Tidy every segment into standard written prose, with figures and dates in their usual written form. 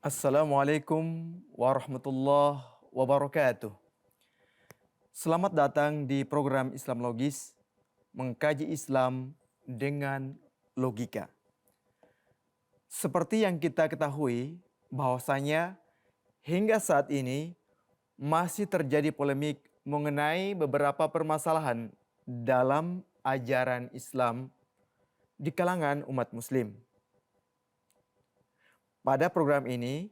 Assalamualaikum warahmatullahi wabarakatuh. Selamat datang di program Islam Logis, mengkaji Islam dengan logika. Seperti yang kita ketahui bahwasanya hingga saat ini masih terjadi polemik mengenai beberapa permasalahan dalam ajaran Islam di kalangan umat muslim. Pada program ini,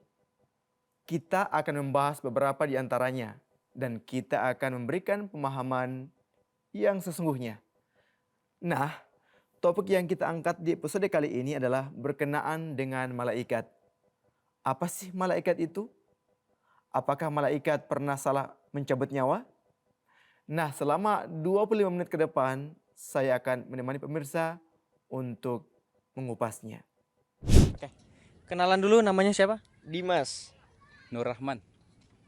kita akan membahas beberapa di antaranya dan kita akan memberikan pemahaman yang sesungguhnya. Nah, topik yang kita angkat di episode kali ini adalah berkenaan dengan malaikat. Apa sih malaikat itu? Apakah malaikat pernah salah mencabut nyawa? Nah, selama 25 menit ke depan, saya akan menemani pemirsa untuk mengupasnya. Oke. Kenalan dulu, namanya siapa? Dimas. Nur Rahman.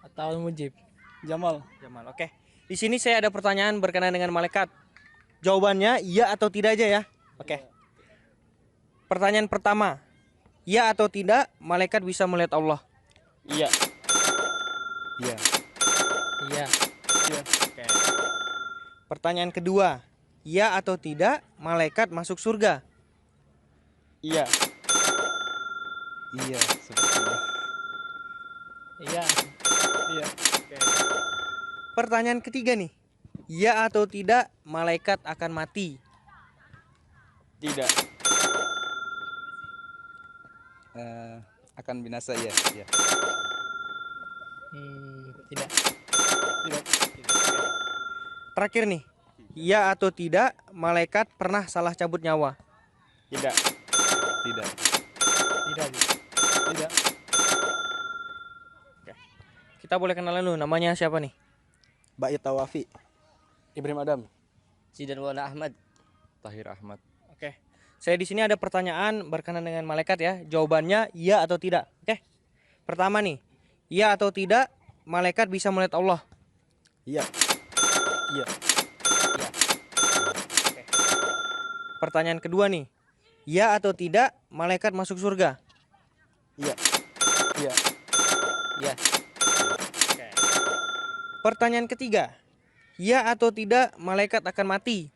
Atau Mujib? Jamal. Jamal. Oke. Di sini saya ada pertanyaan berkenaan dengan malaikat. Jawabannya iya atau tidak aja ya. Oke. Pertanyaan pertama. Iya atau tidak malaikat bisa melihat Allah? Iya. Iya. Iya. Iya. Oke. Pertanyaan kedua. Iya atau tidak malaikat masuk surga? Iya. Iya, sepertinya. Iya. Iya. Pertanyaan ketiga nih. Iya atau tidak malaikat akan mati? Tidak. Akan binasa ya. Iya. Tidak. Tidak. Terakhir nih. Iya atau tidak malaikat pernah salah cabut nyawa? Tidak. Tidak. Tidak. Tidak. Kita boleh kenalan dulu, namanya siapa nih? Ba'it Tawafi. Ibrahim Adam. Zidan Wala Ahmad. Tahir Ahmad. Oke. Saya di sini ada pertanyaan berkenaan dengan malaikat ya. Jawabannya iya atau tidak. Oke. Pertama nih. Iya atau tidak malaikat bisa melihat Allah? Iya. Iya. Iya. Oke. Pertanyaan kedua nih. Iya atau tidak malaikat masuk surga? Iya. Iya. Iya. Oke. Pertanyaan ketiga. Iya atau tidak malaikat akan mati?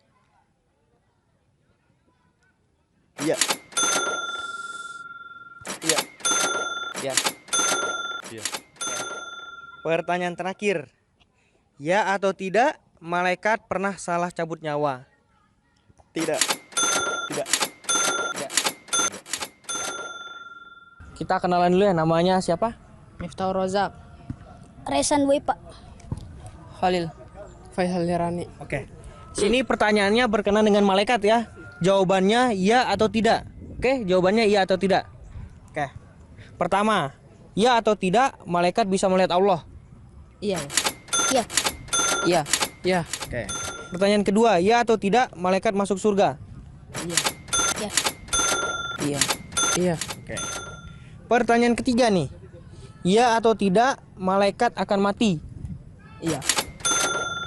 Iya. Iya. Iya. Iya. Pertanyaan terakhir. Ya atau tidak malaikat pernah salah cabut nyawa? Tidak. Tidak. Tidak. Kita kenalan dulu ya, namanya siapa? Miftahul Rozak, Resan Wepa. Khalil, Faisal Hirani. Oke. Sini pertanyaannya berkenaan dengan malaikat ya. Jawabannya iya atau tidak. Oke, jawabannya iya atau tidak. Oke. Pertama, iya atau tidak malaikat bisa melihat Allah? Iya. Iya. Iya. Iya. Oke. Pertanyaan kedua, iya atau tidak malaikat masuk surga? Iya. Iya. Iya. Iya. Oke. Pertanyaan ketiga nih. Iya atau tidak malaikat akan mati? Iya.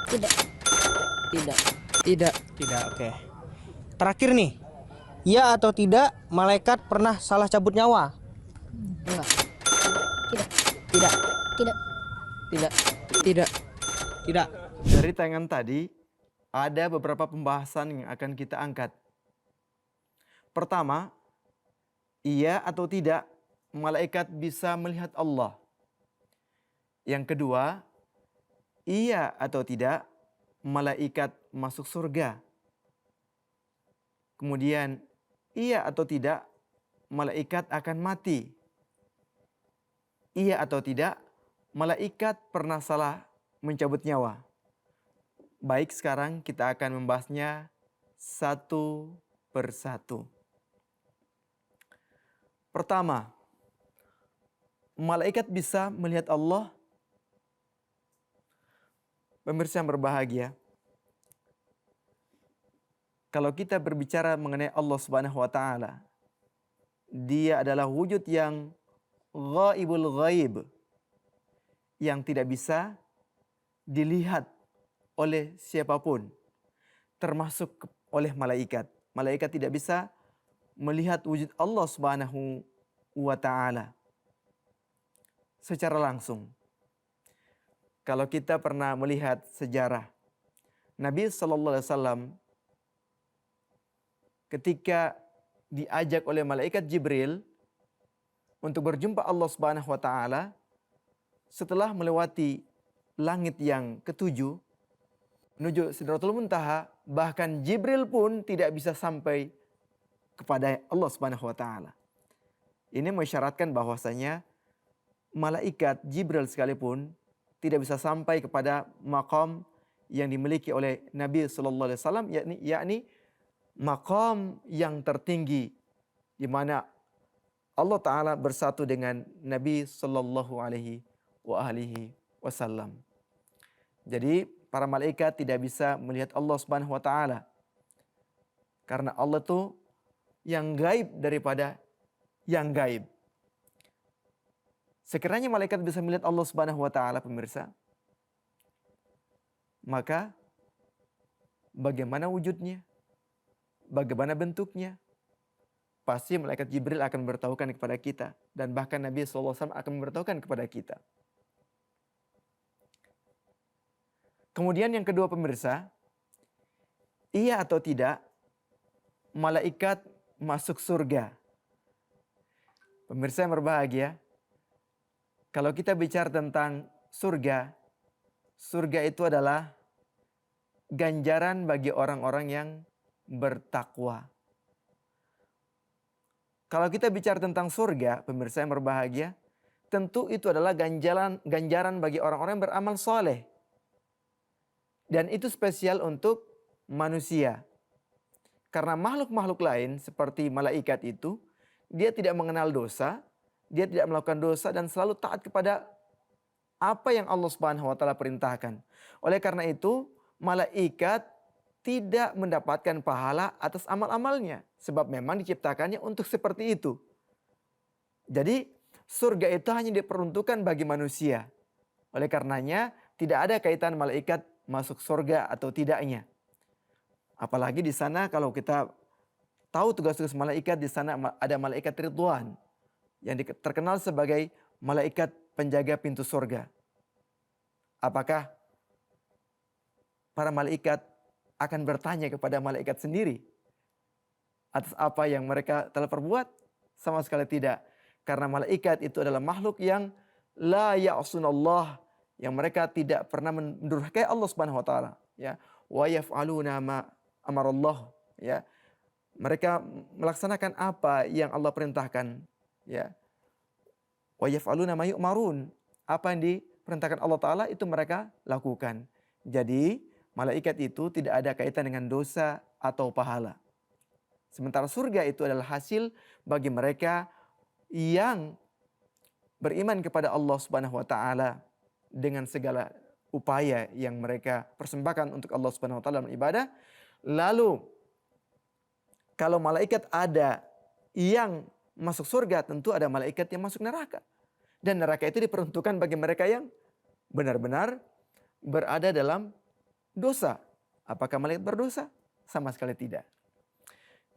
Tidak. Tidak. Tidak. Tidak, oke. Terakhir nih. Iya atau tidak malaikat pernah salah cabut nyawa? Enggak. Tidak. Tidak. Tidak. Tidak. Tidak. Tidak. Dari tayangan tadi, ada beberapa pembahasan yang akan kita angkat. Pertama, iya atau tidak malaikat bisa melihat Allah. Yang kedua, iya atau tidak malaikat masuk surga. Kemudian, iya atau tidak malaikat akan mati. Iya atau tidak malaikat pernah salah mencabut nyawa. Baik, sekarang kita akan membahasnya satu persatu. Pertama, malaikat bisa melihat Allah. Pemirsa yang berbahagia, kalau kita berbicara mengenai Allah Subhanahu wa taala, Dia adalah wujud yang ghaibul ghaib, yang tidak bisa dilihat oleh siapapun, termasuk oleh malaikat. Malaikat tidak bisa melihat wujud Allah Subhanahu wa taala. secara langsung. Kalau kita pernah melihat sejarah Nabi Sallallahu Alaihi Wasallam ketika diajak oleh malaikat Jibril untuk berjumpa Allah Subhanahu wa taala setelah melewati langit yang ketujuh menuju Sidratul Muntaha, bahkan Jibril pun tidak bisa sampai kepada Allah Subhanahu wa taala. Ini mengisyaratkan bahwasanya malaikat Jibril sekalipun tidak bisa sampai kepada maqam yang dimiliki oleh Nabi sallallahu alaihi wasallam, yakni maqam yang tertinggi di mana Allah taala bersatu dengan Nabi sallallahu alaihi wasallam. Jadi para malaikat tidak bisa melihat Allah Subhanahu wa taala. Karena Allah itu yang gaib daripada yang gaib. Sekiranya malaikat bisa melihat Allah Subhanahu wa taala, pemirsa, maka bagaimana wujudnya? Bagaimana bentuknya? Pasti malaikat Jibril akan memberitahukan kepada kita, dan bahkan Nabi SAW akan memberitahukan kepada kita. Kemudian yang kedua, pemirsa, iya atau tidak malaikat masuk surga? Pemirsa yang berbahagia, kalau kita bicara tentang surga, surga itu adalah ganjaran bagi orang-orang yang bertakwa. Kalau kita bicara tentang surga, pemirsa yang berbahagia, tentu itu adalah ganjaran bagi orang-orang yang beramal soleh. Dan itu spesial untuk manusia. Karena makhluk-makhluk lain seperti malaikat itu, dia tidak mengenal dosa, dia tidak melakukan dosa dan selalu taat kepada apa yang Allah Subhanahu wa taala perintahkan. Oleh karena itu, malaikat tidak mendapatkan pahala atas amal-amalnya, sebab memang diciptakannya untuk seperti itu. Jadi, surga itu hanya diperuntukkan bagi manusia. Oleh karenanya, tidak ada kaitan malaikat masuk surga atau tidaknya. Apalagi di sana kalau kita tahu tugas-tugas malaikat, di sana ada malaikat Ridwan yang terkenal sebagai malaikat penjaga pintu surga. Apakah para malaikat akan bertanya kepada malaikat sendiri atas apa yang mereka telah perbuat? Sama sekali tidak. Karena malaikat itu adalah makhluk yang la ya'sunallah, yang mereka tidak pernah mendurhakai Allah Subhanahu wa taala, ya. Wa yaf'aluna ma amarallah, ya. Mereka melaksanakan apa yang Allah perintahkan, ya. Wa yaf'aluna ma yu'marun. Apa yang diperintahkan Allah taala itu mereka lakukan. Jadi, malaikat itu tidak ada kaitan dengan dosa atau pahala. Sementara surga itu adalah hasil bagi mereka yang beriman kepada Allah Subhanahu wa taala dengan segala upaya yang mereka persembahkan untuk Allah Subhanahu wa taala dalam ibadah. Lalu kalau malaikat ada yang masuk surga, tentu ada malaikat yang masuk neraka. Dan neraka itu diperuntukkan bagi mereka yang benar-benar berada dalam dosa. Apakah malaikat berdosa? Sama sekali tidak.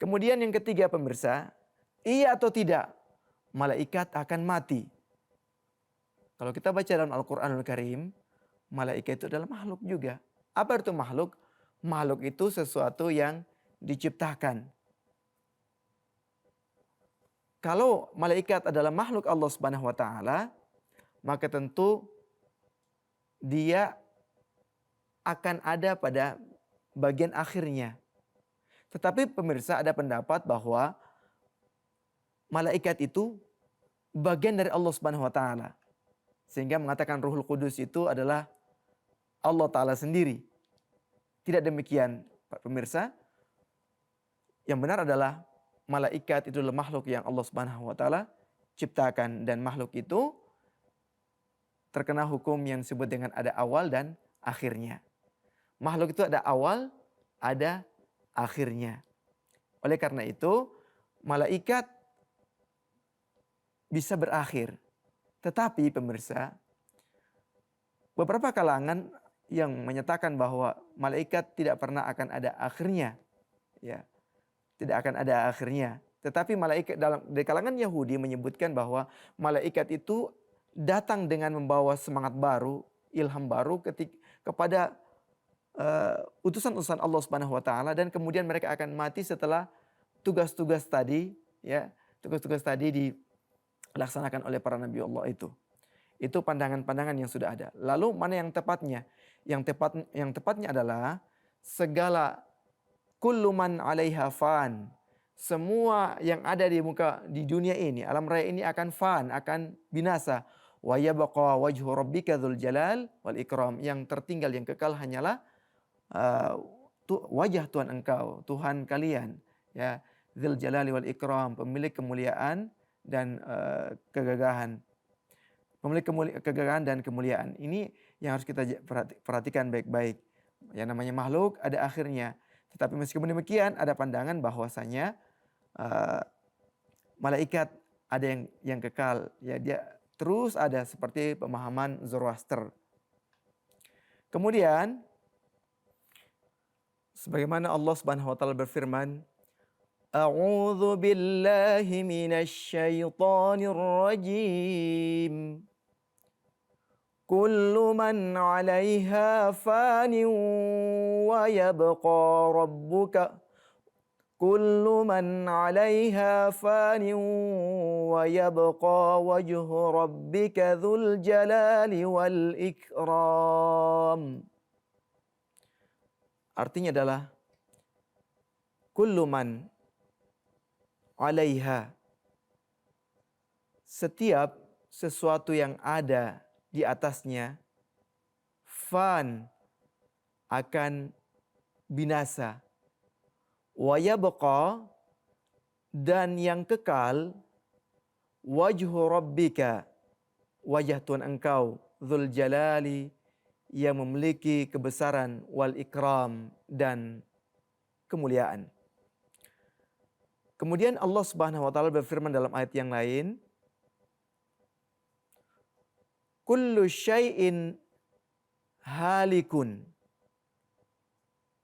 Kemudian yang ketiga, pemirsa, iya atau tidak malaikat akan mati? Kalau kita baca dalam Al-Quranul Karim, malaikat itu adalah makhluk juga. Apa itu makhluk? Makhluk itu sesuatu yang diciptakan. Kalau malaikat adalah makhluk Allah Subhanahu wa taala, maka tentu dia akan ada pada bagian akhirnya. Tetapi pemirsa, ada pendapat bahwa malaikat itu bagian dari Allah Subhanahu wa taala. Sehingga mengatakan Ruhul Kudus itu adalah Allah taala sendiri. Tidak demikian, Pak pemirsa. Yang benar adalah malaikat itu adalah makhluk yang Allah Subhanahu wa taala ciptakan, dan makhluk itu terkena hukum yang disebut dengan ada awal dan akhirnya. Makhluk itu ada awal, ada akhirnya. Oleh karena itu, malaikat bisa berakhir. Tetapi pemirsa, beberapa kalangan yang menyatakan bahwa malaikat tidak pernah akan ada akhirnya, ya, tidak akan ada akhirnya. Tetapi malaikat dari kalangan Yahudi menyebutkan bahwa malaikat itu datang dengan membawa semangat baru, ilham baru kepada utusan-utusan Allah Subhanahu wa taala, dan kemudian mereka akan mati setelah tugas-tugas tadi, ya, tugas-tugas tadi dilaksanakan oleh para nabi Allah itu. Itu pandangan-pandangan yang sudah ada. Lalu mana yang tepatnya? Yang tepatnya adalah segala kullu man 'alaiha fan. Semua yang ada di dunia ini, alam raya ini akan fan, akan binasa. Wa yabqa wajhu rabbika dzul jalal wal ikram. Yang tertinggal, yang kekal hanyalah wajah Tuhan engkau, Tuhan kalian, ya, dzul jalali wal ikram, pemilik kemuliaan dan kegagahan. Pemilik kegagahan dan kemuliaan. Ini yang harus kita perhatikan baik-baik. Yang namanya makhluk ada akhirnya. Tetapi meskipun demikian, ada pandangan bahwasanya malaikat ada yang kekal. Ya, dia terus ada, seperti pemahaman Zoroaster. Kemudian sebagaimana Allah Subhanahu wa taala berfirman, A'udzu billahi minasyaitonir rajim. Kullu man 'alaiha fanin wa yabqa rabbuka. Kullu man 'alaiha fanin wa yabqa wajhu rabbika dzul jalali wal ikram. Artinya adalah kullu man 'alaiha, setiap sesuatu yang ada di atasnya, fan, akan binasa. Wa yabqa, dan yang kekal, wajhu rabbika, wajah Tuhan engkau, dzul jalali, yang memiliki kebesaran, wal ikram, dan kemuliaan. Kemudian Allah Subhanahu wa taala berfirman dalam ayat yang lain, kullu syai'in halikun.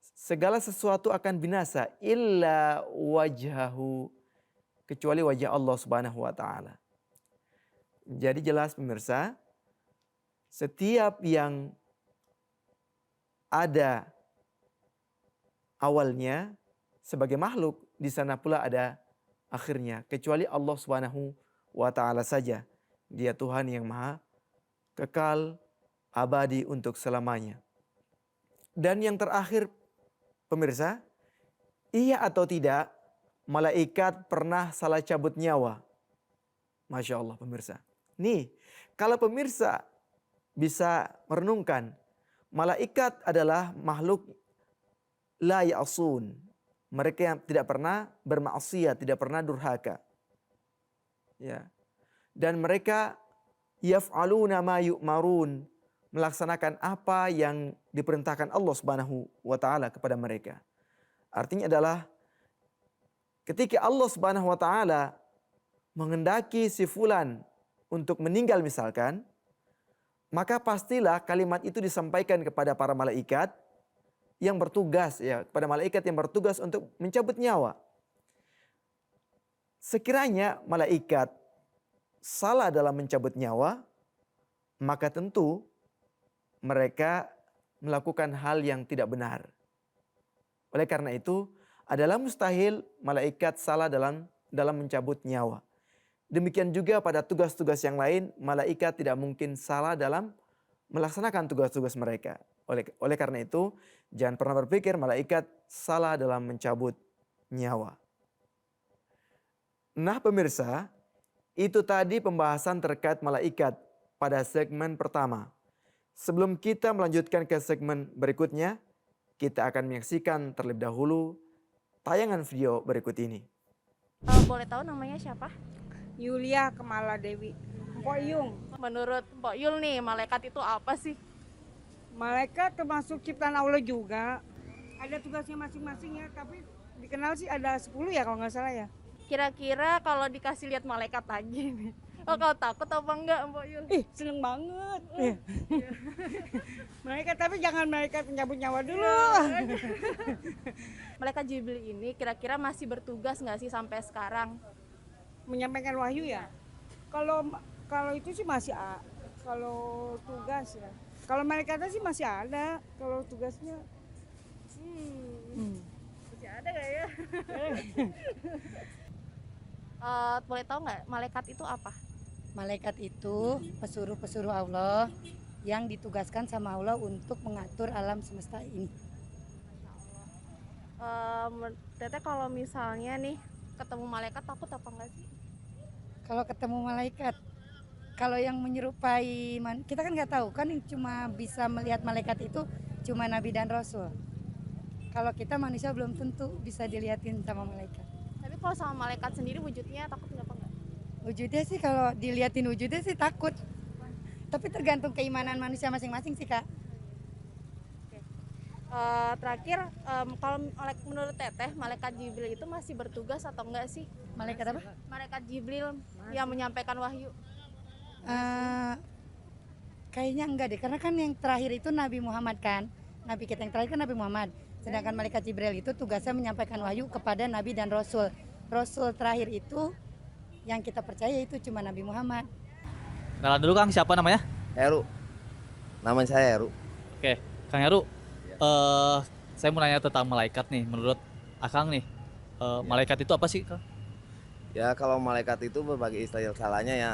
Segala sesuatu akan binasa illa wajhahu, kecuali wajah Allah Subhanahu wa taala. Jadi jelas pemirsa, setiap yang ada awalnya sebagai makhluk, di sana pula ada akhirnya, kecuali Allah Subhanahu wa taala saja. Dia Tuhan yang maha kekal, abadi untuk selamanya. Dan yang terakhir pemirsa, iya atau tidak malaikat pernah salah cabut nyawa? Masya Allah pemirsa. Nih, kalau pemirsa bisa merenungkan, malaikat adalah makhluk la ya'sun. Mereka yang tidak pernah bermaksiat, tidak pernah durhaka. Ya. Dan mereka yaf'aluna ma yu'marun, melaksanakan apa yang diperintahkan Allah Subhanahu wa taala kepada mereka. Artinya adalah ketika Allah Subhanahu wa taala menghendaki si fulan untuk meninggal misalkan, maka pastilah kalimat itu disampaikan kepada para malaikat yang bertugas, ya, kepada malaikat yang bertugas untuk mencabut nyawa. Sekiranya malaikat salah dalam mencabut nyawa, maka tentu mereka melakukan hal yang tidak benar. Oleh karena itu, adalah mustahil malaikat salah dalam mencabut nyawa. Demikian juga pada tugas-tugas yang lain, malaikat tidak mungkin salah dalam melaksanakan tugas-tugas mereka. Oleh karena itu, jangan pernah berpikir malaikat salah dalam mencabut nyawa. Nah pemirsa, itu tadi pembahasan terkait malaikat pada segmen pertama. Sebelum kita melanjutkan ke segmen berikutnya, kita akan menyaksikan terlebih dahulu tayangan video berikut ini. Boleh tahu namanya siapa? Yulia Kemala Dewi. Mpok Yung. Menurut Mbak Yul nih, malaikat itu apa sih? Malaikat termasuk ciptaan Allah juga. Ada tugasnya masing-masing ya, tapi dikenal sih ada 10 ya kalau nggak salah ya. Kira-kira kalau dikasih lihat malaikat lagi nih, kalau takut apa enggak Mbak Yul? Seneng banget. Malaikat, tapi jangan malaikat pencabut nyawa dulu. Malaikat Jibril ini kira-kira masih bertugas nggak sih sampai sekarang? Menyampaikan wahyu ya. Kalau itu sih masih kalau tugas ya. Kalau malaikatnya sih masih ada. Kalau tugasnya Masih ada gak ya? Boleh tahu nggak malaikat itu apa? Malaikat itu pesuruh-pesuruh Allah yang ditugaskan sama Allah untuk mengatur alam semesta ini. Teteh kalau misalnya nih ketemu malaikat takut apa enggak sih? Kalau ketemu malaikat, kalau yang menyerupai, kita kan nggak tahu kan, yang cuma bisa melihat malaikat itu cuma Nabi dan Rasul. Kalau kita manusia belum tentu bisa dilihatin sama malaikat. Tapi kalau sama malaikat sendiri wujudnya takut nggak apa enggak? Wujudnya sih kalau dilihatin wujudnya sih takut. Tapi tergantung keimanan manusia masing-masing sih, Kak. Terakhir, kalau menurut Teteh, malaikat Jibril itu masih bertugas atau enggak sih? Malaikat apa? Malaikat Jibril yang menyampaikan wahyu. Kayaknya enggak deh, karena kan yang terakhir itu Nabi Muhammad kan. Nabi kita yang terakhir kan Nabi Muhammad. Sedangkan malaikat Jibril itu tugasnya menyampaikan wahyu kepada Nabi dan Rasul. Rasul terakhir itu yang kita percaya itu cuma Nabi Muhammad. Kenalan dulu Kang, siapa namanya? Heru. Nama saya Heru. Oke, Kang Heru. Saya mau nanya tentang malaikat nih. Menurut Akang nih, malaikat itu apa sih, Kang? Ya kalau malaikat itu berbagai istilahnya ya.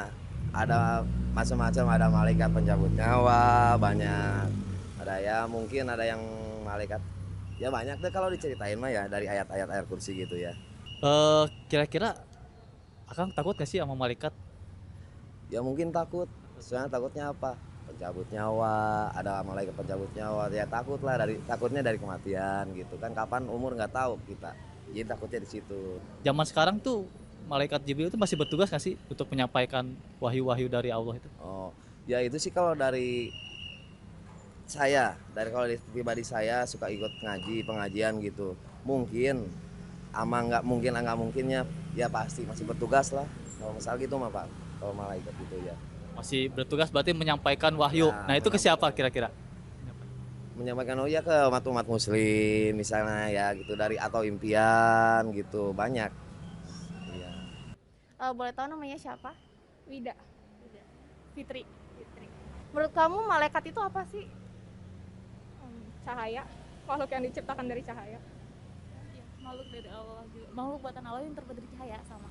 Ada macam-macam, ada malaikat pencabut nyawa, banyak. Ada ya mungkin ada yang malaikat. Ya banyak deh kalau diceritain mah ya dari ayat-ayat air kursi gitu ya. Kira-kira Akang takut gak sih sama malaikat? Ya mungkin takut. Soalnya takutnya apa? Pencabut nyawa, ada malaikat pencabut nyawa. Ya takut lah, takutnya dari kematian gitu kan. Kapan umur nggak tahu kita. Jadi takutnya di situ. Zaman sekarang tuh malaikat Jibril itu masih bertugas gak sih untuk menyampaikan wahyu-wahyu dari Allah itu? Oh, ya itu sih kalau dari saya, kalau dari pribadi saya suka ikut pengajian gitu. Mungkin nggak mungkinnya ya pasti masih bertugas lah. Kalau misal gitu mah Pak, kalau malaikat gitu ya. Masih bertugas berarti menyampaikan wahyu. Ya, Nah itu ke siapa kira-kira? Menyampaikan ya ke umat muslim misalnya ya gitu atau impian gitu banyak. Iya. Boleh tahu namanya siapa? Wida. Fitri. Menurut kamu malaikat itu apa sih? Cahaya, makhluk yang diciptakan dari cahaya. Makhluk dari Allah juga. Makhluk buatan Allah yang terbuat dari cahaya sama.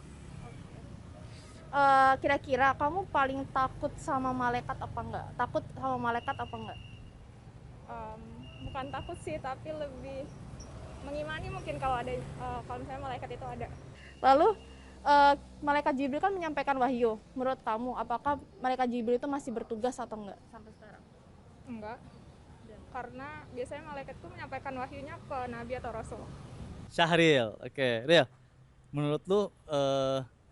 Kira-kira kamu paling takut sama malaikat apa enggak? Takut sama malaikat apa enggak? Bukan takut sih, tapi lebih mengimani mungkin kalau misalnya malaikat itu ada. Lalu malaikat Jibril kan menyampaikan wahyu. Menurut kamu apakah malaikat Jibril itu masih bertugas atau enggak sampai sekarang? Enggak. Karena biasanya malaikat itu menyampaikan wahyunya ke nabi atau rasul. Syahril. Oke, Ril. Menurut lu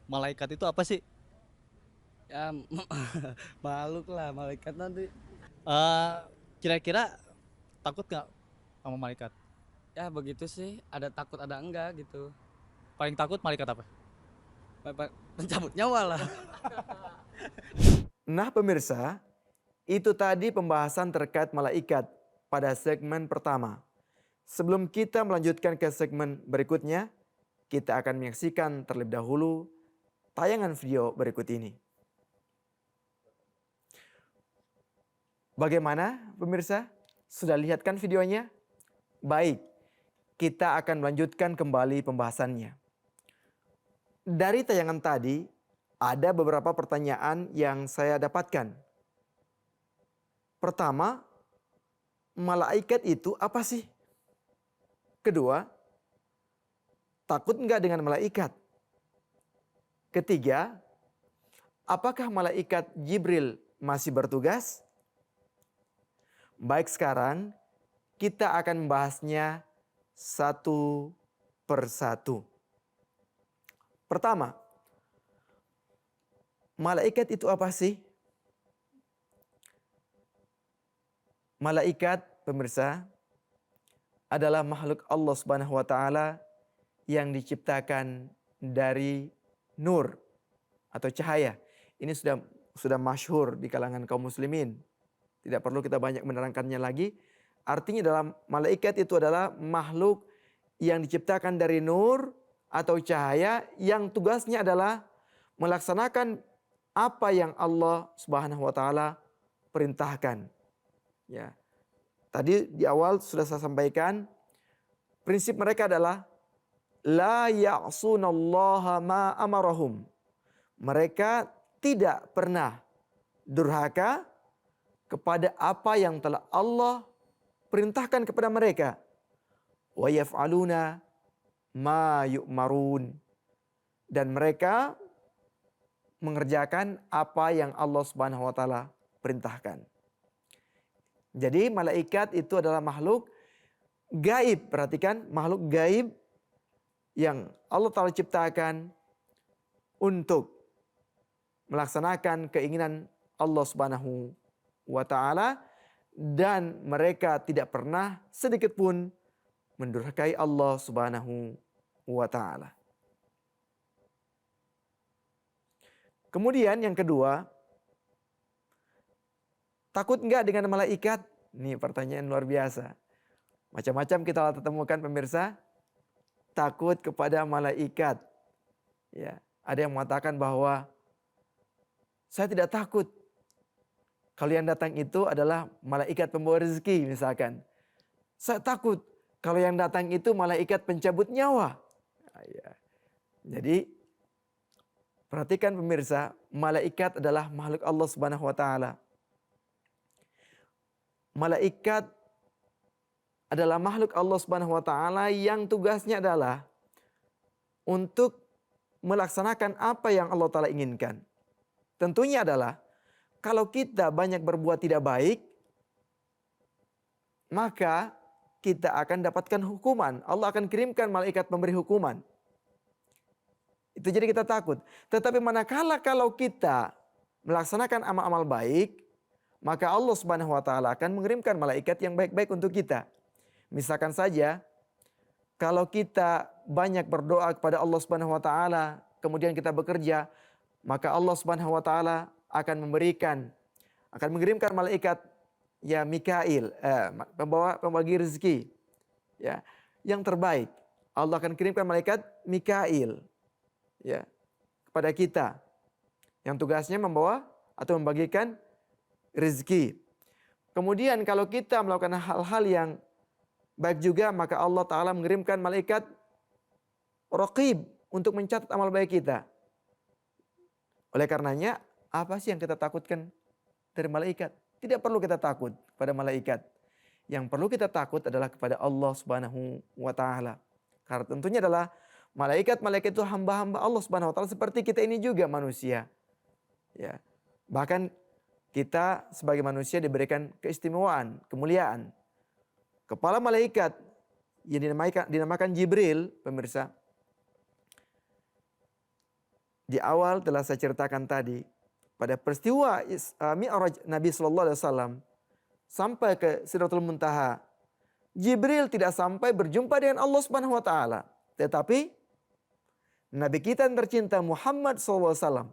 malaikat itu apa sih? Ya makhluk lah malaikat nanti. Kira-kira takut nggak sama malaikat? Ya begitu sih, ada takut ada enggak gitu. Paling takut malaikat apa? Pencabut nyawa lah. Nah pemirsa, itu tadi pembahasan terkait malaikat pada segmen pertama. Sebelum kita melanjutkan ke segmen berikutnya, kita akan menyaksikan terlebih dahulu tayangan video berikut ini. Bagaimana pemirsa? Sudah lihat kan videonya? Baik, kita akan melanjutkan kembali pembahasannya. Dari tayangan tadi, ada beberapa pertanyaan yang saya dapatkan. Pertama, malaikat itu apa sih? Kedua, takut enggak dengan malaikat? Ketiga, apakah malaikat Jibril masih bertugas? Baik, sekarang kita akan membahasnya satu persatu. Pertama, malaikat itu apa sih? Malaikat, pemirsa, adalah makhluk Allah Subhanahu wa taala yang diciptakan dari nur atau cahaya. Ini sudah masyhur di kalangan kaum muslimin. Tidak perlu kita banyak menerangkannya lagi. Artinya dalam malaikat itu adalah makhluk yang diciptakan dari nur atau cahaya yang tugasnya adalah melaksanakan apa yang Allah Subhanahu wa taala perintahkan. Ya. Tadi di awal sudah saya sampaikan prinsip mereka adalah la ya'sunallaha ma amarahum. Mereka tidak pernah durhaka kepada apa yang telah Allah perintahkan kepada mereka. Wa yaf'aluna ma yu'marun. Dan mereka mengerjakan apa yang Allah Subhanahu wa taala perintahkan. Jadi malaikat itu adalah makhluk gaib. Perhatikan, makhluk gaib yang Allah Ta'ala ciptakan untuk melaksanakan keinginan Allah Subhanahu wa taala, dan mereka tidak pernah sedikit pun mendurhakai Allah Subhanahu wa taala. Kemudian yang kedua, takut enggak dengan malaikat? Ini pertanyaan luar biasa. Macam-macam kita temukan pemirsa, takut kepada malaikat. Ya, ada yang mengatakan bahwa saya tidak takut. Kalau yang datang itu adalah malaikat pembawa rezeki misalkan. Saya takut kalau yang datang itu malaikat pencabut nyawa. Ya. Jadi perhatikan pemirsa, malaikat adalah makhluk Allah Subhanahu wa taala. Malaikat adalah makhluk Allah Subhanahu wa taala yang tugasnya adalah untuk melaksanakan apa yang Allah taala inginkan. Tentunya adalah kalau kita banyak berbuat tidak baik, maka kita akan dapatkan hukuman. Allah akan kirimkan malaikat pemberi hukuman. Itu jadi kita takut. Tetapi manakala kalau kita melaksanakan amal-amal baik, maka Allah Subhanahu wa taala akan mengirimkan malaikat yang baik-baik untuk kita. Misalkan saja kalau kita banyak berdoa kepada Allah Subhanahu wa taala, kemudian kita bekerja, maka Allah Subhanahu wa taala akan mengirimkan malaikat ya Mikail, pembagi rezeki, ya, yang terbaik. Allah akan kirimkan malaikat Mikail, ya, kepada kita, yang tugasnya membawa atau membagikan rezeki. Kemudian kalau kita melakukan hal-hal yang baik juga, maka Allah Ta'ala mengirimkan malaikat Raqib untuk mencatat amal baik kita. Oleh karenanya, apa sih yang kita takutkan dari malaikat? Tidak perlu kita takut pada malaikat. Yang perlu kita takut adalah kepada Allah Subhanahu wa taala. Karena tentunya adalah malaikat-malaikat itu hamba-hamba Allah Subhanahu wa taala seperti kita ini juga manusia. Ya. Bahkan kita sebagai manusia diberikan keistimewaan, kemuliaan. Kepala malaikat yang dinamakan Jibril, pemirsa. Di awal telah saya ceritakan tadi, pada peristiwa Mi'raj Nabi Sallallahu Alaihi Wasallam sampai ke Sidratul Muntaha, Jibril tidak sampai berjumpa dengan Allah Subhanahu Wa Taala, tetapi Nabi kita yang tercinta Muhammad Sallallahu Alaihi Wasallam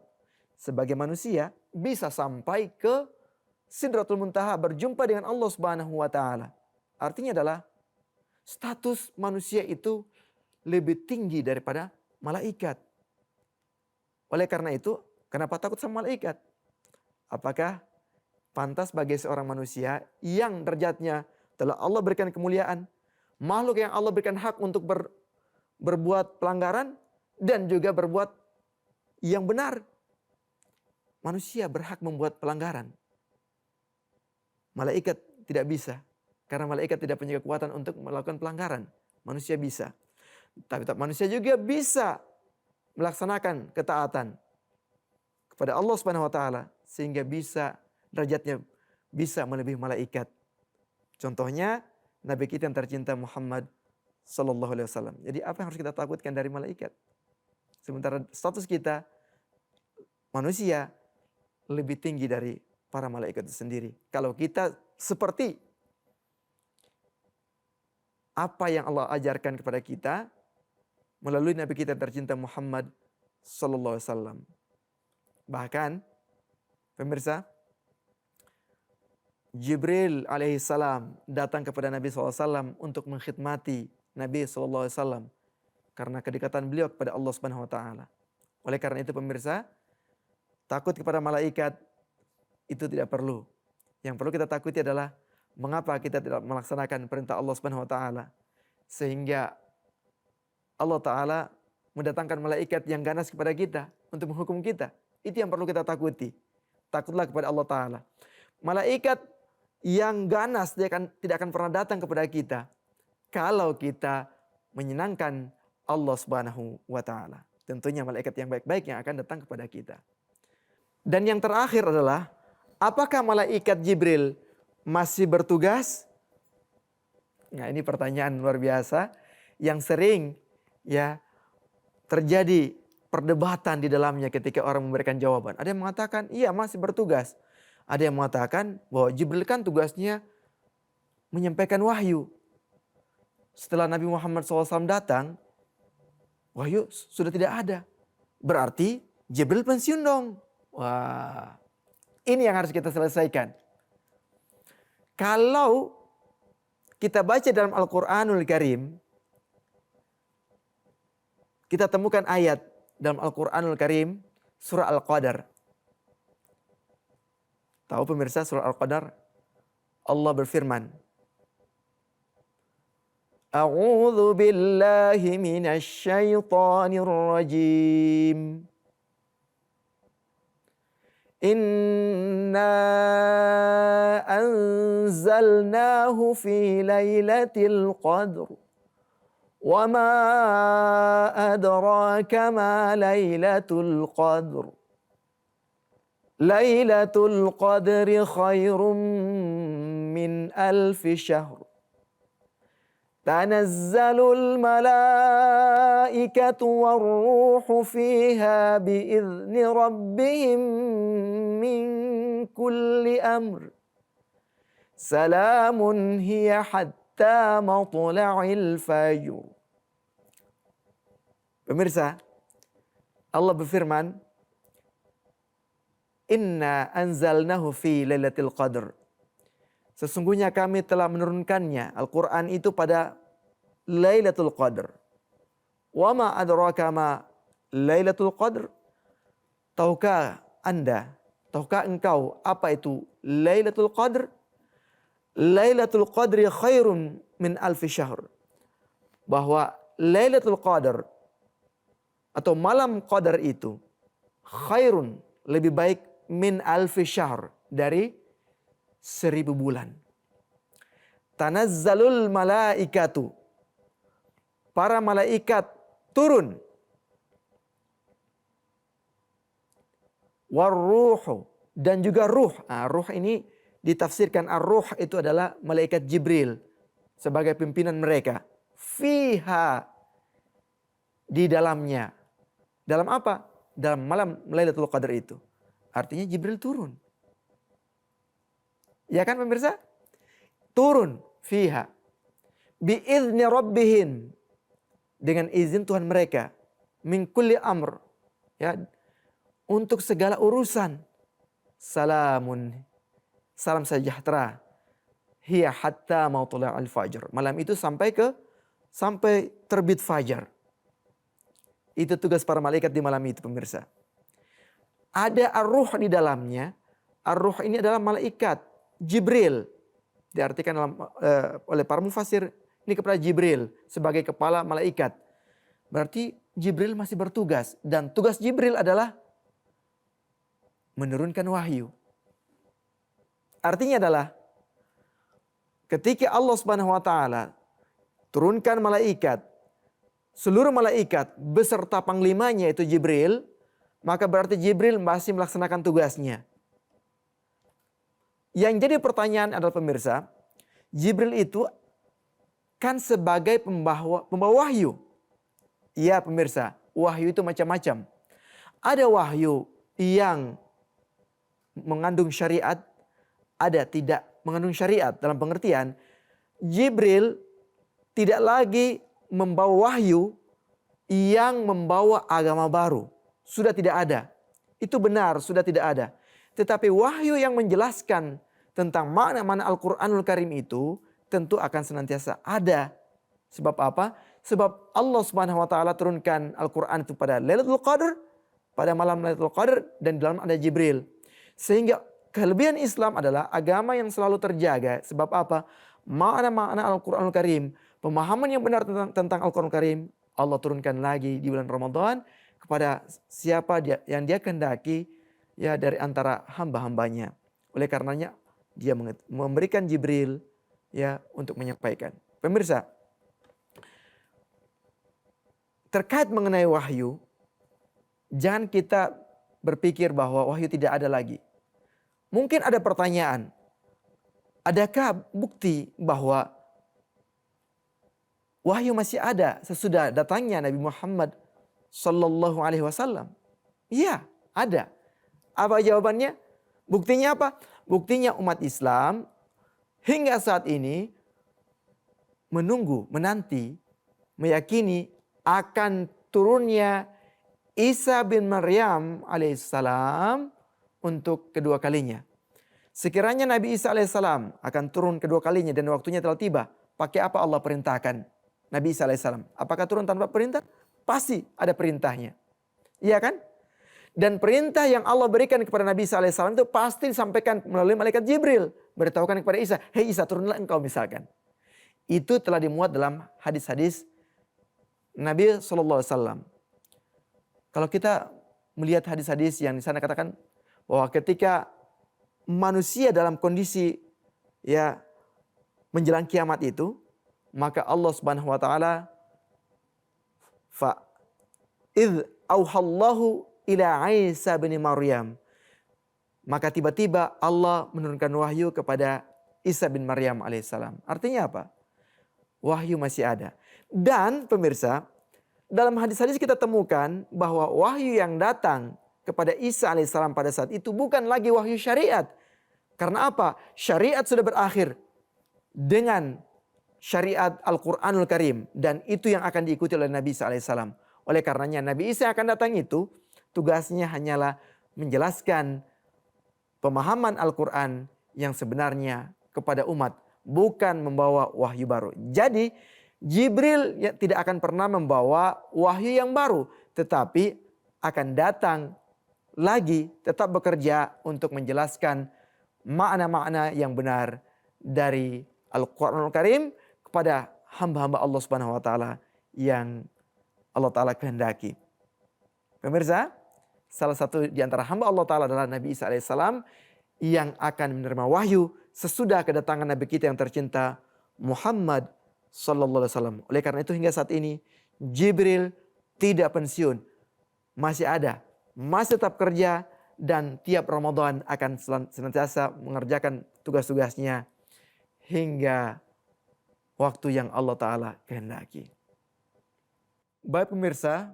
sebagai manusia bisa sampai ke Sidratul Muntaha berjumpa dengan Allah Subhanahu Wa Taala. Artinya adalah status manusia itu lebih tinggi daripada malaikat. Oleh karena itu, kenapa takut sama malaikat? Apakah pantas bagi seorang manusia yang derajatnya telah Allah berikan kemuliaan, makhluk yang Allah berikan hak untuk berbuat pelanggaran dan juga berbuat yang benar? Manusia berhak membuat pelanggaran. Malaikat tidak bisa. Karena malaikat tidak punya kekuatan untuk melakukan pelanggaran. Manusia bisa. Tapi manusia juga bisa melaksanakan ketaatan kepada Allah Subhanahu wa taala sehingga bisa derajatnya bisa melebihi malaikat. Contohnya Nabi kita yang tercinta Muhammad sallallahu alaihi wasallam. Jadi apa yang harus kita takutkan dari malaikat? Sementara status kita manusia lebih tinggi dari para malaikat itu sendiri. Kalau kita seperti apa yang Allah ajarkan kepada kita melalui Nabi kita tercinta Muhammad sallallahu alaihi wasallam. Bahkan pemirsa, Jibril alaihissalam datang kepada Nabi SAW untuk mengkhidmati Nabi SAW karena kedekatan beliau kepada Allah Subhanahu Wa Taala. Oleh karena itu pemirsa, takut kepada malaikat itu tidak perlu. Yang perlu kita takuti adalah mengapa kita tidak melaksanakan perintah Allah Subhanahu wa taala sehingga Allah taala mendatangkan malaikat yang ganas kepada kita untuk menghukum kita. Itu yang perlu kita takuti. Takutlah kepada Allah taala. Malaikat yang ganas tidak akan pernah datang kepada kita kalau kita menyenangkan Allah Subhanahu wa taala. Tentunya malaikat yang baik-baik yang akan datang kepada kita. Dan yang terakhir adalah apakah malaikat Jibril masih bertugas? Nah, ini pertanyaan luar biasa yang sering ya terjadi perdebatan di dalamnya ketika orang memberikan jawaban. Ada yang mengatakan iya masih bertugas. Ada yang mengatakan bahwa Jibril kan tugasnya menyampaikan wahyu. Setelah Nabi Muhammad SAW datang, wahyu sudah tidak ada. Berarti Jibril pensiun dong. Wah, ini yang harus kita selesaikan. Kalau kita baca dalam Al-Quranul Karim, kita temukan ayat dalam Al-Quranul Karim, surah Al-Qadar. Tahu pemirsa surah Al-Qadar? Allah berfirman, A'udzu billahi minasy syaithanir rajim. Inna anzalnahu fi lailatul qadr. Wa ma adraka ma lailatul qadr. Lailatul qadri khairum min alfi syahr. Tanazzalul malaikatu warruhu fiha biizni rabbihim min kulli amr. Salamun hiya hatta matla'il fajr. Pemirsa, Allah berfirman, Inna anzalnahu fi lailatul qadr. Sesungguhnya kami telah menurunkannya Al-Quran itu pada Lailatul Qadr. Wa ma adraka ma Lailatul Qadr. Tahukah Anda, tahukah engkau apa itu Lailatul Qadr? Lailatul Qadri khairun min alfi syahr. Bahwa Lailatul Qadr atau malam Qadar itu khairun, lebih baik min alfi syahr, dari 1000 bulan. Tanazzalul malaikatu. Para malaikat turun. Warruhu. Dan juga ruh. Ruh ini ditafsirkan ar-ruh itu adalah malaikat Jibril. Sebagai pimpinan mereka. Fiha. Di dalamnya. Dalam apa? Dalam malam Lailatul Qadar itu. Artinya Jibril turun. Ya kan pemirsa? Turun fiha. Biizni rabbihim. Dengan izin Tuhan mereka. Min kulli amr. Ya. Untuk segala urusan. Salamun. Salam sejahtera. Hiya hatta matla'il fajr. Malam itu sampai terbit fajar. Itu tugas para malaikat di malam itu pemirsa. Ada ar-ruh di dalamnya. Ar-ruh ini adalah malaikat Jibril. Diartikan oleh para mufasir ini kepada Jibril sebagai kepala malaikat. Berarti Jibril masih bertugas. Dan tugas Jibril adalah menurunkan wahyu. Artinya adalah ketika Allah Subhanahu wa taala turunkan malaikat, seluruh malaikat beserta panglimanya yaitu Jibril, maka berarti Jibril masih melaksanakan tugasnya. Yang jadi pertanyaan adalah pemirsa, Jibril itu kan sebagai pembawa wahyu. Iya pemirsa, wahyu itu macam-macam. Ada wahyu yang mengandung syariat, ada tidak mengandung syariat. Dalam pengertian, Jibril tidak lagi membawa wahyu yang membawa agama baru. Sudah tidak ada. Itu benar, sudah tidak ada. Tetapi wahyu yang menjelaskan tentang makna-makna Al-Quranul Karim itu tentu akan senantiasa ada. Sebab apa? Sebab Allah Subhanahu wa taala turunkan Al-Quran itu pada Lailatul Qadar pada malam Lailatul Qadar dan di dalam ada Jibril. Sehingga kelebihan Islam adalah agama yang selalu terjaga. Sebab apa? Makna-makna Al-Quranul Karim, pemahaman yang benar tentang Al-Quranul Karim, Allah turunkan lagi di bulan Ramadan kepada siapa yang dia kehendaki ya dari antara hamba-hambanya. Oleh karenanya dia memberikan Jibril ya untuk menyampaikan. Pemirsa, terkait mengenai wahyu, jangan kita berpikir bahwa wahyu tidak ada lagi. Mungkin ada pertanyaan, adakah bukti bahwa wahyu masih ada sesudah datangnya Nabi Muhammad Sallallahu Alaihi Wasallam? Iya, ada. Apa jawabannya? Buktinya apa? Buktinya umat Islam hingga saat ini menunggu, menanti, meyakini akan turunnya Isa bin Maryam alaihissalam untuk kedua kalinya. Sekiranya Nabi Isa alaihissalam akan turun kedua kalinya dan waktunya telah tiba, pakai apa Allah perintahkan Nabi Isa alaihissalam? Apakah turun tanpa perintah? Pasti ada perintahnya. Iya kan? Dan perintah yang Allah berikan kepada Nabi Isa alaihissalam itu pasti disampaikan melalui malaikat Jibril. Beritahukan kepada Isa, hei Isa turunlah engkau misalkan. Itu telah dimuat dalam hadis-hadis Nabi SAW. Kalau kita melihat hadis-hadis yang di sana katakan bahwa ketika manusia dalam kondisi ya menjelang kiamat itu, maka Allah Subhanahu wa taala fa id auhallahu ila Isa bin Maryam. Maka tiba-tiba Allah menurunkan wahyu kepada Isa bin Maryam alaihissalam. Artinya apa? Wahyu masih ada. Dan pemirsa, dalam hadis-hadis kita temukan bahwa wahyu yang datang kepada Isa alaihissalam pada saat itu bukan lagi wahyu syariat. Karena apa? Syariat sudah berakhir dengan syariat Al-Quranul Karim. Dan itu yang akan diikuti oleh Nabi Isa alaihissalam. Oleh karenanya Nabi Isa akan datang itu tugasnya hanyalah menjelaskan pemahaman Al-Quran yang sebenarnya kepada umat. Bukan membawa wahyu baru. Jadi Jibril tidak akan pernah membawa wahyu yang baru. Tetapi akan datang lagi tetap bekerja untuk menjelaskan makna-makna yang benar dari Al-Quranul Karim kepada hamba-hamba Allah Subhanahu wa taala yang Allah taala kehendaki. Pemirsa, salah satu di antara hamba Allah taala adalah Nabi Isa alaihissalam yang akan menerima wahyu sesudah kedatangan Nabi kita yang tercinta Muhammad sallallahu alaihi wasallam. Oleh karena itu hingga saat ini Jibril tidak pensiun. Masih ada, masih tetap kerja dan tiap Ramadan akan senantiasa mengerjakan tugas-tugasnya hingga waktu yang Allah taala kehendaki. Baik pemirsa,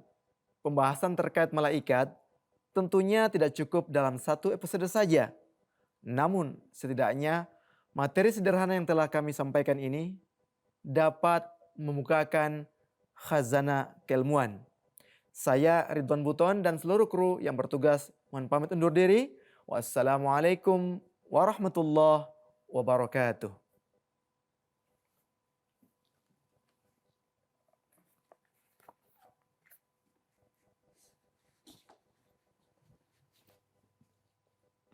pembahasan terkait malaikat tentunya tidak cukup dalam satu episode saja. Namun setidaknya materi sederhana yang telah kami sampaikan ini dapat membukakan khazanah keilmuan. Saya Ridwan Buton dan seluruh kru yang bertugas mohon pamit undur diri. Wassalamualaikum warahmatullahi wabarakatuh.